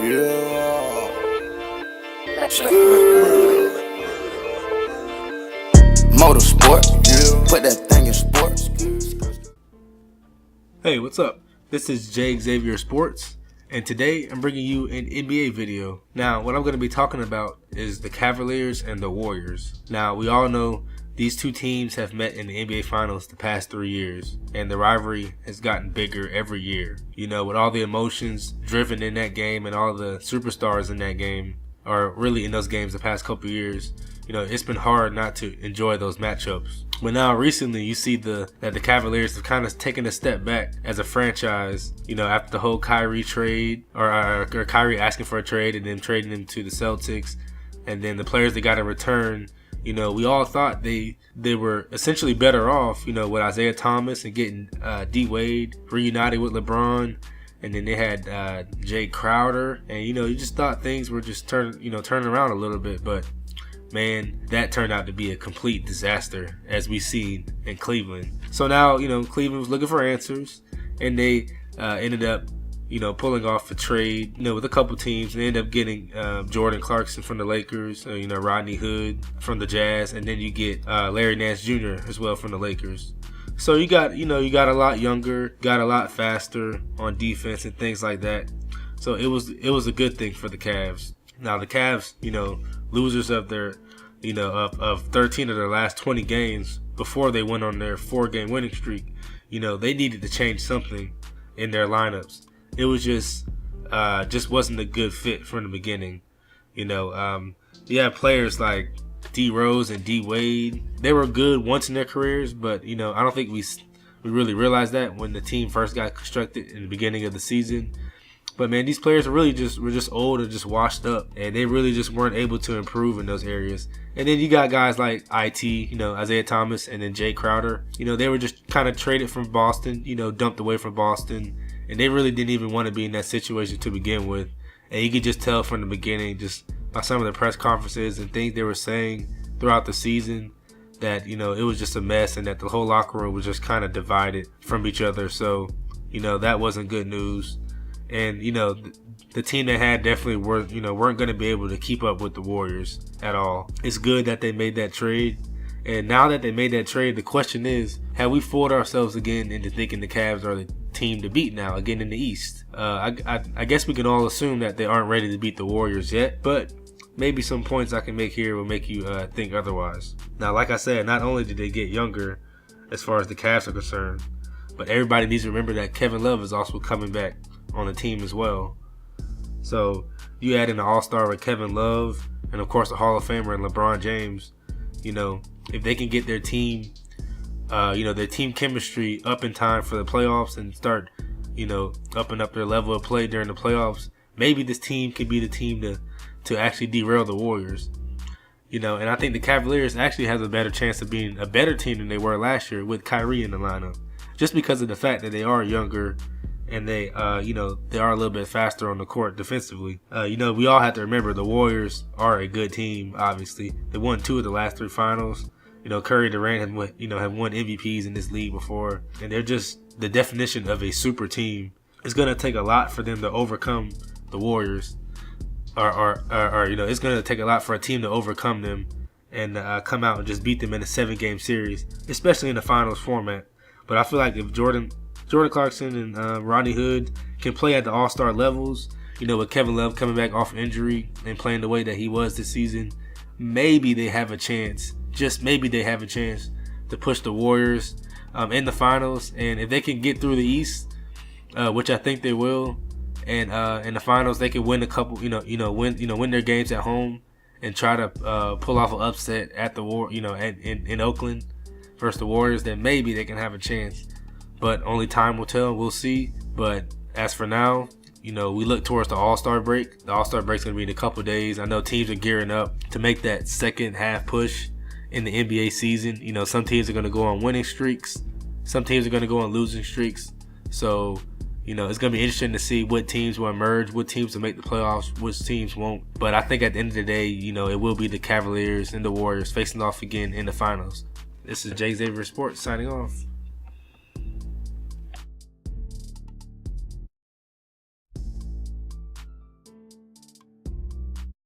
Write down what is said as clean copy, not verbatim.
Yeah. Motorsport, yeah. Put that thing in sports. Hey, what's up? This is J Xavier Sports, and today I'm bringing you an NBA video. Now, what I'm going to be talking about is the Cavaliers and the Warriors. Now, we all know these two teams have met in the NBA Finals the past 3 years, and the rivalry has gotten bigger every year. You know, with all the emotions driven in that game and all the superstars in that game, or really in those games the past couple years, you know, it's been hard not to enjoy those matchups. But now recently you see that the Cavaliers have kind of taken a step back as a franchise, you know, after the whole Kyrie trade, or Kyrie asking for a trade and then trading him to the Celtics, and then the players they got in return. You know, we all thought they were essentially better off, you know, with Isaiah Thomas and getting D Wade reunited with LeBron, and then they had Jay Crowder, and you know, you just thought things were just turning around a little bit, but man, that turned out to be a complete disaster, as we seen in Cleveland. So now, you know, Cleveland was looking for answers, and they ended up, you know, pulling off a trade, you know, with a couple teams, and they ended up getting Jordan Clarkson from the Lakers, you know, Rodney Hood from the Jazz, and then you get Larry Nance Jr. as well from the Lakers. So you got a lot younger, got a lot faster on defense and things like that. So it was a good thing for the Cavs. Now the Cavs, you know, losers of their, you know, of 13 of their last 20 games before they went on their 4-game winning streak, you know, they needed to change something in their lineups. It was just wasn't a good fit from the beginning. You know, you have players like D Rose and D Wade. They were good once in their careers, but you know, I don't think we really realized that when the team first got constructed in the beginning of the season. But man, these players were just old and just washed up, and they really just weren't able to improve in those areas. And then you got guys like you know, Isaiah Thomas, and then Jay Crowder. You know, they were just kind of traded from Boston, you know, dumped away from Boston, and they really didn't even want to be in that situation to begin with. And you could just tell from the beginning, just by some of the press conferences and things they were saying throughout the season, that, you know, it was just a mess, and that the whole locker room was just kind of divided from each other. So, you know, that wasn't good news. And, you know, the team they had definitely weren't going to be able to keep up with the Warriors at all. It's good that they made that trade. And now that they made that trade, the question is, have we fooled ourselves again into thinking the Cavs are the team to beat now, again in the East? I guess we can all assume that they aren't ready to beat the Warriors yet, but maybe some points I can make here will make you think otherwise. Now, like I said, not only did they get younger as far as the Cavs are concerned, but everybody needs to remember that Kevin Love is also coming back on the team as well. So you add in the All-Star with Kevin Love, and of course the Hall of Famer and LeBron James. You know, if they can get their team, you know, their team chemistry up in time for the playoffs and start, you know, upping up their level of play during the playoffs, maybe this team could be the team to actually derail the Warriors. You know, and I think the Cavaliers actually has a better chance of being a better team than they were last year with Kyrie in the lineup, just because of the fact that they are younger. And they, you know, they are a little bit faster on the court defensively. You know, we all have to remember the Warriors are a good team. Obviously, they won 2 of the last 3 finals. You know, Curry and Durant have won MVPs in this league before, and they're just the definition of a super team. It's gonna take a lot for them to overcome the Warriors, or you know, it's gonna take a lot for a team to overcome them and come out and just beat them in a 7-game series, especially in the finals format. But I feel like if Jordan Clarkson and Rodney Hood can play at the All-Star levels, you know, with Kevin Love coming back off injury and playing the way that he was this season, maybe they have a chance, just maybe they have a chance to push the Warriors in the finals. And if they can get through the East, which I think they will, and in the finals they can win a couple, win their games at home and try to pull off an upset at the in Oakland versus the Warriors, then maybe they can have a chance. But only time will tell. We'll see. But as for now, you know, we look towards the AllStar Break. The AllStar Break's going to be in a couple days. I know teams are gearing up to make that second half push in the NBA season. You know, some teams are going to go on winning streaks. Some teams are going to go on losing streaks. So, you know, it's going to be interesting to see what teams will emerge, what teams will make the playoffs, which teams won't. But I think at the end of the day, you know, it will be the Cavaliers and the Warriors facing off again in the finals. This is J Xavier Sports signing off.